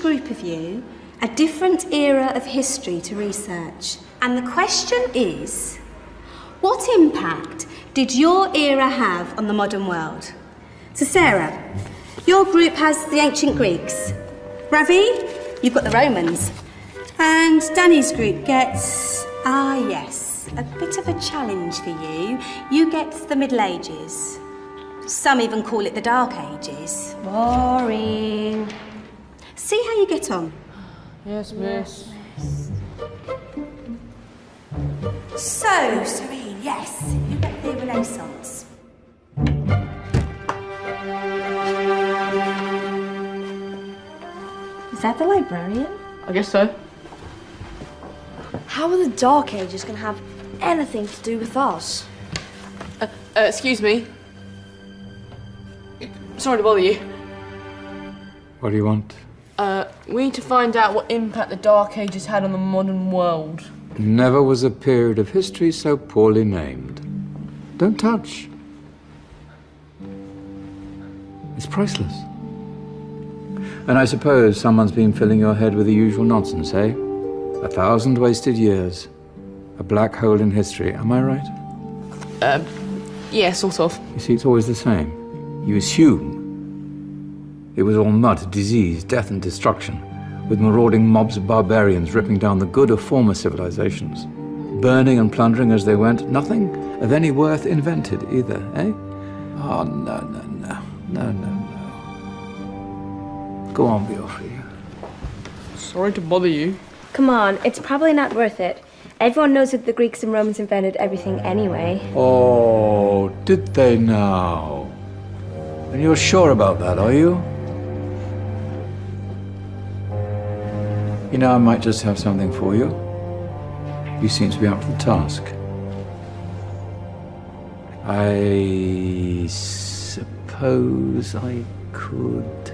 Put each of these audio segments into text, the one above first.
group of you a different era of history to research. And the question is, what impact did your era have on the modern world? So Sarah, your group has the ancient Greeks. Ravi, you've got the Romans. And Danny's group gets, yes, a bit of a challenge for you. You get the Middle Ages. Some even call it the Dark Ages. Boring. See how you get on. Yes, miss. So, Serene, yes, you get the Renaissance. Is that the librarian? I guess so. How are the Dark Ages going to have anything to do with us? Excuse me. Sorry to bother you. What do you want? We need to find out what impact the Dark Ages had on the modern world. Never was a period of history so poorly named. Don't touch. It's priceless. And I suppose someone's been filling your head with the usual nonsense, eh? 1,000 wasted years. A black hole in history, am I right? Yeah, sort of. You see, it's always the same. You assume it was all mud, disease, death and destruction, with marauding mobs of barbarians ripping down the good of former civilizations, burning and plundering as they went. Nothing of any worth invented either, eh? Oh, no. Go on, Beofrey. Sorry to bother you. Come on, it's probably not worth it. Everyone knows that the Greeks and Romans invented everything anyway. Oh, did they now? And you're sure about that, are you? You know, I might just have something for you. You seem to be up to the task. I suppose I could...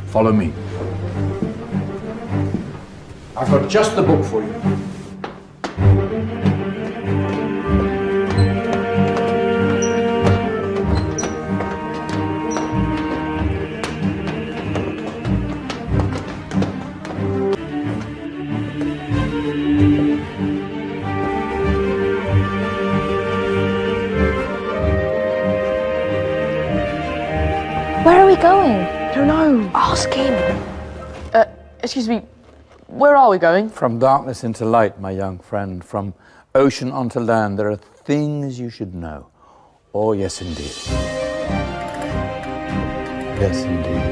Follow me. I've got just the book for you. Where are we going? I don't know. Ask him. Excuse me. Where are we going? From darkness into light, my young friend. From ocean onto land, there are things you should know. Oh, yes, indeed. Yes, indeed.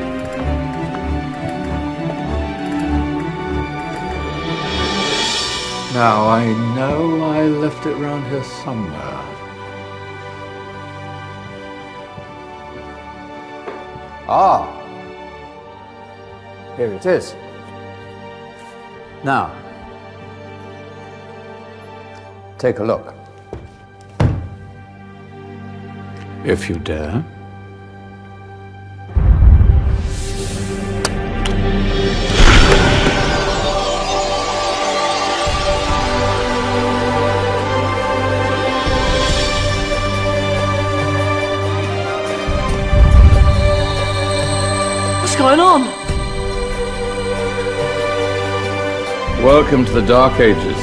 Now, I know I left it round here somewhere. Ah! Here it is. Now, take a look. If you dare. What's going on? Welcome to the Dark Ages,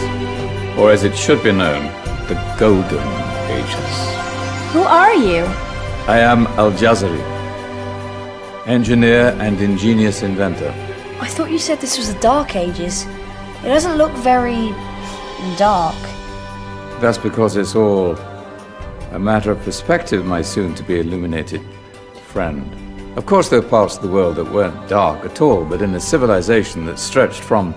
or as it should be known, the Golden Ages. Who are you? I am Al-Jazari, engineer and ingenious inventor. I thought you said this was the Dark Ages. It doesn't look very dark. That's because it's all a matter of perspective, my soon-to-be illuminated friend. Of course, there are parts of the world that weren't dark at all, but in a civilization that stretched from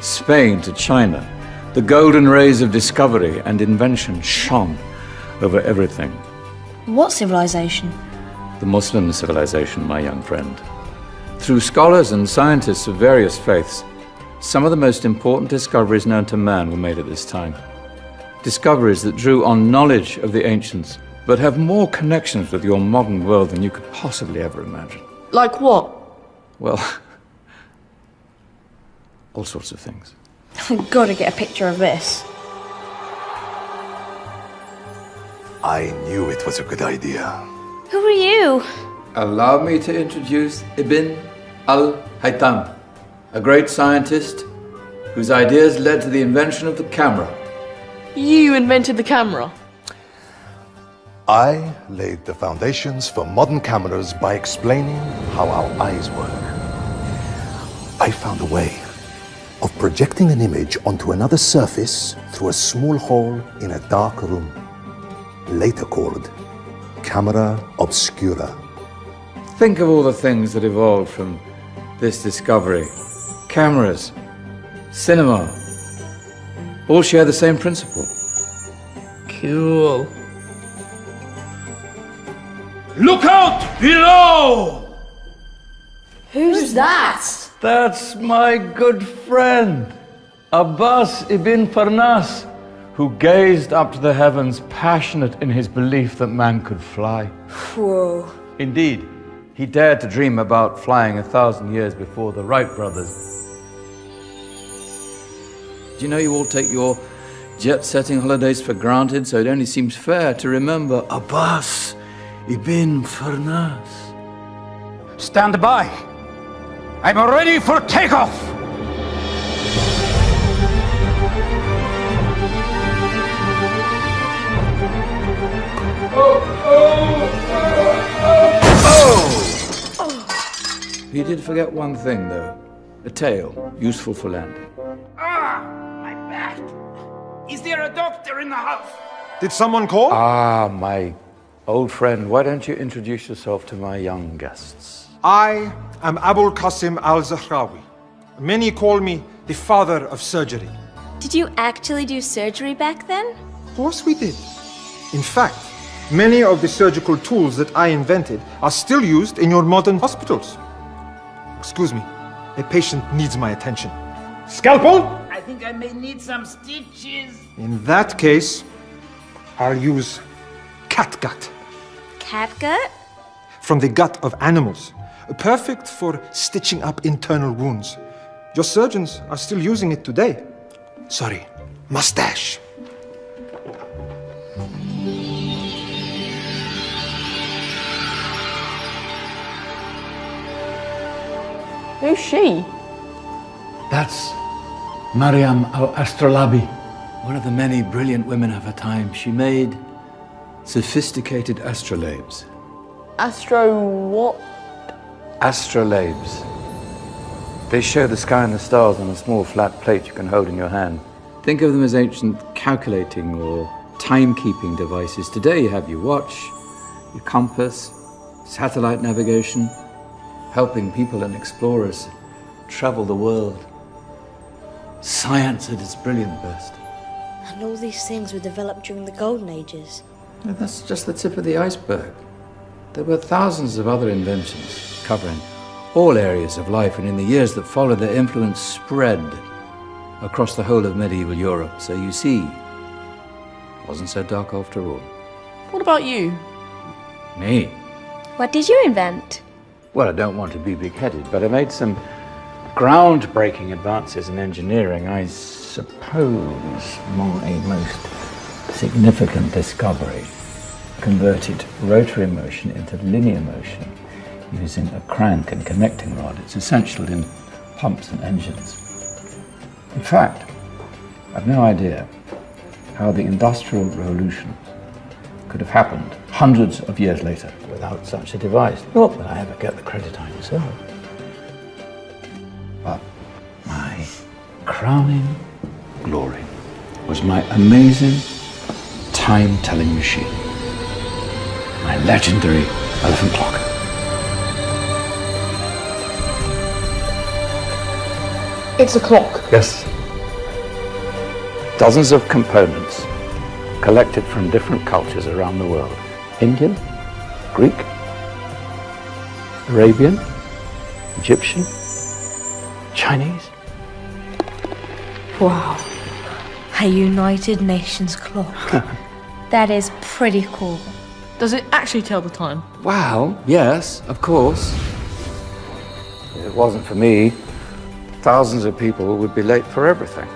Spain to China, the golden rays of discovery and invention shone over everything. What civilization? The Muslim civilization, my young friend. Through scholars and scientists of various faiths, some of the most important discoveries known to man were made at this time. Discoveries that drew on knowledge of the ancients, but have more connections with your modern world than you could possibly ever imagine. Like what? Well, all sorts of things. I've got to get a picture of this. I knew it was a good idea. Who are you? Allow me to introduce Ibn al-Haytham, a great scientist whose ideas led to the invention of the camera. You invented the camera. I laid the foundations for modern cameras by explaining how our eyes work. I found a way of projecting an image onto another surface through a small hole in a dark room, later called camera obscura. Think of all the things that evolved from this discovery. Cameras, cinema, all share the same principle. Cool. Look out below! Who's that? That's my good friend, Abbas ibn Farnas, who gazed up to the heavens, passionate in his belief that man could fly. Whoa. Indeed, he dared to dream about flying 1,000 years before the Wright brothers. Do you know you all take your jet-setting holidays for granted, so it only seems fair to remember Abbas ibn Farnas. Stand by. I'm ready for takeoff. You did forget one thing, though. A tail, useful for landing. My back. Is there a doctor in the house? Did someone call? Ah, my old friend, why don't you introduce yourself to my young guests? I am Abul Qasim al-Zahrawi. Many call me the father of surgery. Did you actually do surgery back then? Of course we did. In fact, many of the surgical tools that I invented are still used in your modern hospitals. Excuse me, a patient needs my attention. Scalpel? I think I may need some stitches. In that case, I'll use catgut Catgut? from the gut of animals. Perfect for stitching up internal wounds. Your surgeons are still using it today. Sorry, mustache. Who's she? That's Maryam al-Astrolabi, one of the many brilliant women of her time. She made sophisticated astrolabes. Astro what? Astrolabes. They show the sky and the stars on a small flat plate you can hold in your hand. Think of them as ancient calculating or timekeeping devices. Today you have your watch, your compass, satellite navigation, helping people and explorers travel the world. Science at its brilliant best. And all these things were developed during the Golden Ages. No, that's just the tip of the iceberg. There were thousands of other inventions covering all areas of life, and in the years that followed, their influence spread across the whole of medieval Europe. So you see, it wasn't so dark after all. What about you? Me? What did you invent? Well, I don't want to be big-headed, but I made some groundbreaking advances in engineering. I suppose my most significant discovery converted rotary motion into linear motion using a crank and connecting rod. It's essential in pumps and engines. In fact, I've no idea how the Industrial Revolution could have happened hundreds of years later without such a device. Not that I ever get the credit I deserve. But my crowning glory was my amazing time-telling machine, my legendary elephant clock. It's a clock. Yes. Dozens of components collected from different cultures around the world. Indian, Greek, Arabian, Egyptian, Chinese. Wow. A United Nations clock. That is pretty cool. Does it actually tell the time? Well, yes, of course. If it wasn't for me, thousands of people would be late for everything.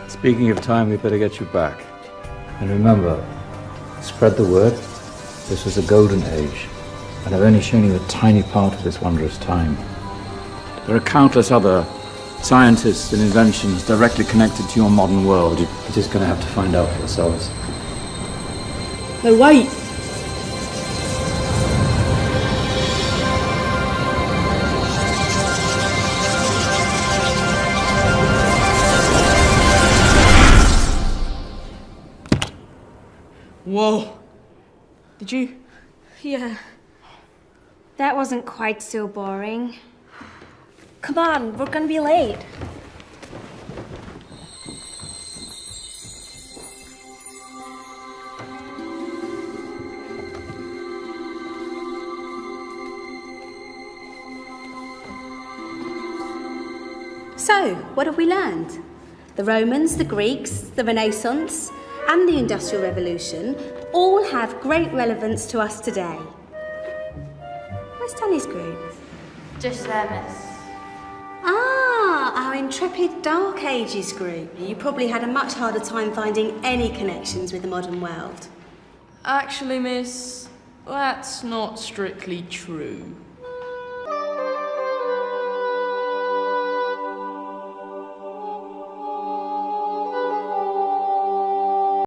Speaking of time, we better get you back. And remember, spread the word. This was a golden age And I've only shown you a tiny part of this wondrous time. There are countless other scientists and inventions directly connected to your modern world. You're just going to have to find out for yourselves. No, wait! Whoa. Did you? Yeah. That wasn't quite so boring. Come on, we're gonna be late. So, what have we learned? The Romans, the Greeks, the Renaissance, and the Industrial Revolution all have great relevance to us today. Where's Danny's group? Just there, miss. Ah, our intrepid Dark Ages group. You probably had a much harder time finding any connections with the modern world. Actually, miss, that's not strictly true.